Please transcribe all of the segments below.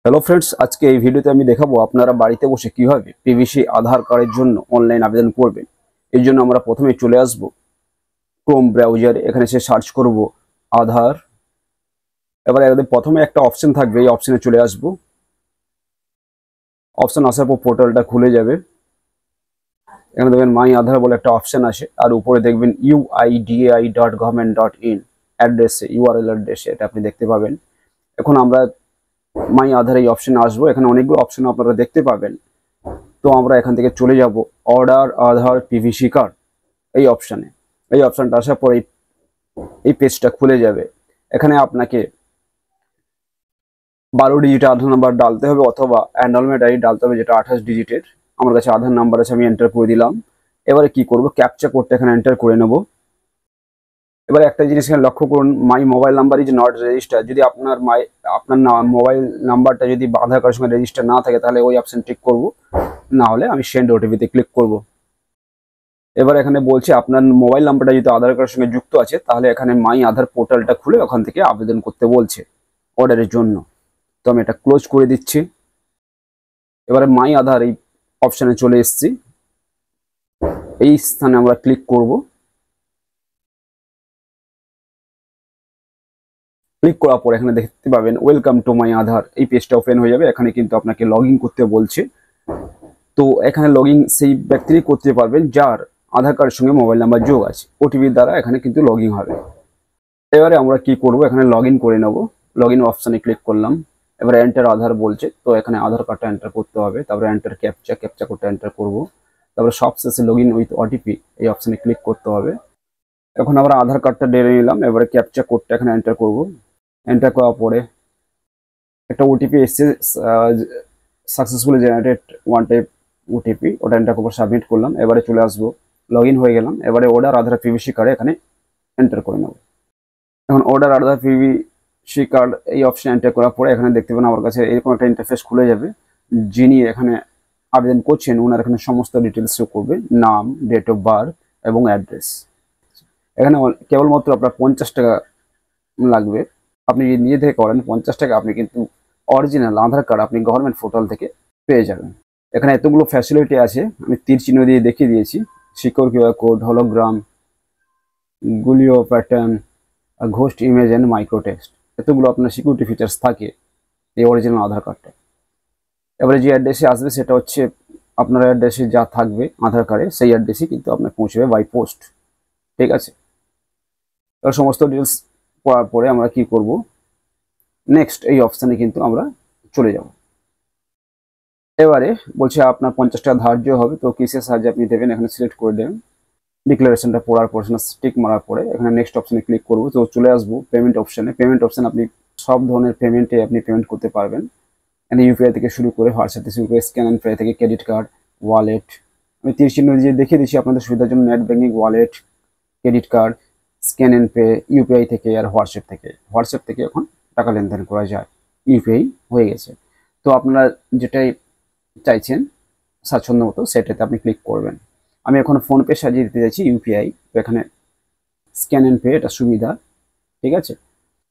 Hello friends, আজকে এই ভিডিওতে আমি দেখাবো আপনারা বাড়িতে বসে কিভাবে পিভিসি আধার কার্ডের জন্য অনলাইন আবেদন করবেন। এর জন্য আমরা প্রথমে চলে আসব ক্রোম ব্রাউজারে। এখানে এসে সার্চ করব আধার। এবার একদম প্রথমে একটা অপশন থাকবে, এই অপশনে চলে আসব। অপশন আসার পর পোর্টালটা খুলে যাবে। এখানে দেখবেন মাই আধার বলে একটা অপশন আসে, আর উপরে দেখবেন uidai.government.in অ্যাড্রেসে, ইউআরএল অ্যাড্রেসে এটা আপনি দেখতে পাবেন। এখন আমরা মাই আধার এই অপশনে আসবো। এখানে অনেকগুলো অপশন আপনারা দেখতে পাবেন। তো আমরা এখান থেকে চলে যাব অর্ডার আধার পিভিসি কার্ড এই অপশানে। এই অপশানটা আসার পরে এই পেজটা খুলে যাবে। এখানে আপনাকে 12 ডিজিটের আধার নাম্বার ডালতে হবে, অথবা এনরোলমেন্ট আইডি ডালতে হবে, যেটা 28 ডিজিটের। আমার কাছে আধার নাম্বার আছে, আমি এন্টার করে দিলাম। এবারে কি করব, ক্যাপচা কোডটা এখানে এন্টার করে নেব। এবারে একটা জিনিস এখানে লক্ষ্য করুন, my mobile number is not register. যদি আপনার মোবাইল নাম্বারটা যদি আধার কার্ডের সঙ্গে রেজিস্টার না থাকে, তাহলে ওই অপশন টিক করব, না হলে আমি সেন্ড ওটিপিতে ক্লিক করব। এবার এখানে বলছে আপনার মোবাইল নাম্বারটা যদি আধার কার্ডের সঙ্গে যুক্ত আছে, তাহলে এখানে মাই আধার পোর্টালটা খুলে ওখান থেকে আবেদন করতে বলছে অর্ডারের জন্য। তো আমি এটা ক্লোজ করে দিচ্ছি। এবারে মাই আধার এই অপশানে চলে এসেছি। এই স্থানে আমরা ক্লিক করব। ক্লিক করার পর এখানে দেখতে পাবেন ওয়েলকাম টু মাই আধার, এই পেজটা ওপেন হয়ে যাবে। এখানে কিন্তু আপনাকে লগ ইন করতে বলছে। তো এখানে লগ ইন সেই ব্যক্তিই করতে পারবেন যার আধার কার্ডের সঙ্গে মোবাইল নাম্বার যোগ আছে। ওটিপির দ্বারা এখানে কিন্তু লগ ইন হবে। এবারে আমরা কি করব, এখানে লগ ইন করে নেব। লগ ইন অপশানে ক্লিক করলাম। এবারে এন্টার আধার বলছে, তো এখানে আধার কার্ডটা এন্টার করতে হবে। তারপরে এন্টার ক্যাপচা কোডটা এন্টার করব। তারপরে সবশেষে লগ ইন উইথ ওটিপি এই অপশানে ক্লিক করতে হবে। এখন আমরা আধার কার্ডটা ডেলে নিলাম। এবারে ক্যাপচা কোডটা এখানে এন্টার করব। এন্টার করার পরে একটা ওটিপি এসছে, successfully generated one type OTP, ওটা এন্টার করে সাবমিট করলাম। এবারে চলে আসবো, লগ ইন হয়ে গেলাম। এবারে অর্ডার আধার পিভিসি কার্ডে এখানে এন্টার করে নেব। এখন অর্ডার আধার পিভিসি কার্ড এই অপশন এন্টার করার পরে এখানে দেখতে পাবেন আমার কাছে এরকম একটা ইন্টারফেস খুলে যাবে। যিনি এখানে আবেদন করছেন ওনার এখানে সমস্ত ডিটেলস শো করবে, নাম, ডেট অফ বার্থ এবং অ্যাড্রেস। এখানে কেবলমাত্র আপনার 50 টাকা লাগবে। আপনি যদি নিজে থেকে করেন 50 টাকা আপনি কিন্তু অরিজিনাল আধার কার্ড আপনি গভর্নমেন্ট পোর্টাল থেকে পেয়ে যাবেন। এখানে এতগুলো ফ্যাসিলিটি আছে, আমি তীর চিহ্ন দিয়ে দেখিয়ে দিয়েছি। সিকিউর কিউআর কোড, হলোগ্রাম, গুলিও pattern, ghost image and micro text, এতগুলো আপনার সিকিউরিটি ফিচার্স থাকে এই অরিজিনাল আধার কার্ডটা। এবারে যে অ্যাড্রেসে আসবে সেটা হচ্ছে আপনার অ্যাড্রেসে যা থাকবে আধার কার্ডে, সেই অ্যাড্রেসই কিন্তু আপনার পৌঁছবে বাই পোস্ট। ঠিক আছে, এবার সমস্ত ডিটেলস পড়ার পরে আমরা কি করব, নেক্সট এই অপশানে কিন্তু আমরা চলে যাব। এবারে বলছে আপনার 50 টাকা ধার্য হবে, তো কিসের সাহায্যে আপনি দেবেন এখানে সিলেক্ট করে দেবেন। ডিক্লারেশনটা পড়ার পর স্টিক মারার পরে এখানে নেক্সট অপশানে ক্লিক করব। তো চলে আসবো পেমেন্ট অপশানে। পেমেন্ট অপশান আপনি সব ধরনের পেমেন্টে আপনি পেমেন্ট করতে পারবেন। এখানে ইউপিআই থেকে শুরু করে হোয়াটসঅ্যাপ থেকে শুরু করে স্ক্যান অ্যান্ড পে থেকে ক্রেডিট কার্ড, ওয়ালেট, আমি তীর চিহ্ন দিয়ে দেখিয়ে দিচ্ছি আপনাদের সুবিধার জন্য। Net banking, wallet, credit card, scan and pay, UPI থেকে আর হোয়াটসঅ্যাপ থেকে এখন টাকা লেনদেন করা যায়। ইউপিআই হয়ে গেছে। তো আপনারা যেটাই চাইছেন স্বাচ্ছন্দ্য মতো সেটাতে আপনি ক্লিক করবেন। আমি এখন ফোনপে সাজিয়ে দিতে চাইছি ইউপিআই, তো এখানে স্ক্যান অ্যান্ড পে এটা সুবিধা। ঠিক আছে,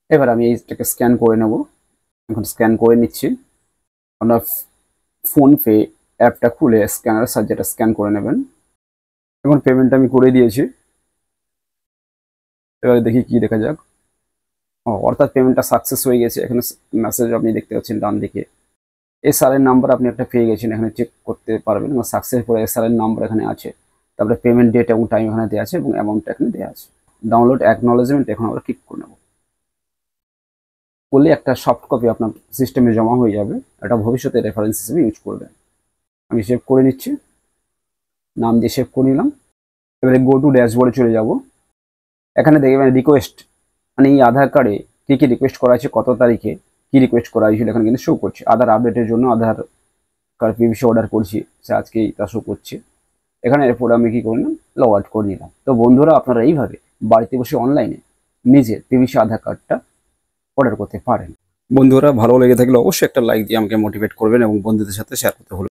এবার আমি এইটাকে স্ক্যান করে নেব। এখন স্ক্যান করে নিচ্ছি। আপনার ফোনপে অ্যাপটা খুলে স্ক্যানারের সাহায্যে এটা স্ক্যান করে নেবেন। এখন পেমেন্টটা আমি করে দিয়েছি। এবারে দেখি কি দেখা যাক। অর্থাৎ পেমেন্টটা সাকসেস হয়ে গেছে। এখানে মেসেজ আপনি দেখতে পাচ্ছেন ডান দিকে। এসআর এর নাম্বার আপনি একটা পেয়ে গেছেন, এখানে চেক করতে পারবেন। এবং সাকসেস করে এসআর এর নাম্বার এখানে আছে। তারপরে পেমেন্ট ডেট এবং টাইম এখানে দেওয়া আছে এবং অ্যামাউন্টটা এখানে দেওয়া আছে। ডাউনলোড অ্যাকনলেজমেন্ট এখন আমরা ক্লিক করে নেব। করলে একটা সফট কপি আপনার সিস্টেমে জমা হয়ে যাবে। এটা ভবিষ্যতে রেফারেন্স হিসেবে ইউজ করবেন। আমি সেভ করে নিচ্ছি, নাম দিয়ে সেভ করে নিলাম। এবারে গো টু ড্যাশবোর্ডে চলে যাব। এখানে দেখবেন রিকোয়েস্ট, মানে এই আধার কার্ডে কী কী রিকোয়েস্ট করা আছে, কত তারিখে কী রিকোয়েস্ট করা হয়েছিল এখানে কিন্তু শো করছে। আধার আপডেটের জন্য আধার কার্ড পিভিসি অর্ডার করছি, সে আজকেই তা শো করছে। এখানে এরপরে আমি কী করলাম, লগ আউট করে নিলাম। তো বন্ধুরা আপনারা এইভাবে বাড়িতে বসে অনলাইনে নিজের পিভিসি আধার কার্ডটা অর্ডার করতে পারেন। বন্ধুরা ভালো লেগে থাকলে অবশ্যই একটা লাইক দিয়ে আমাকে মোটিভেট করবেন এবং বন্ধুদের সাথে শেয়ার করতে ভুলবেন না।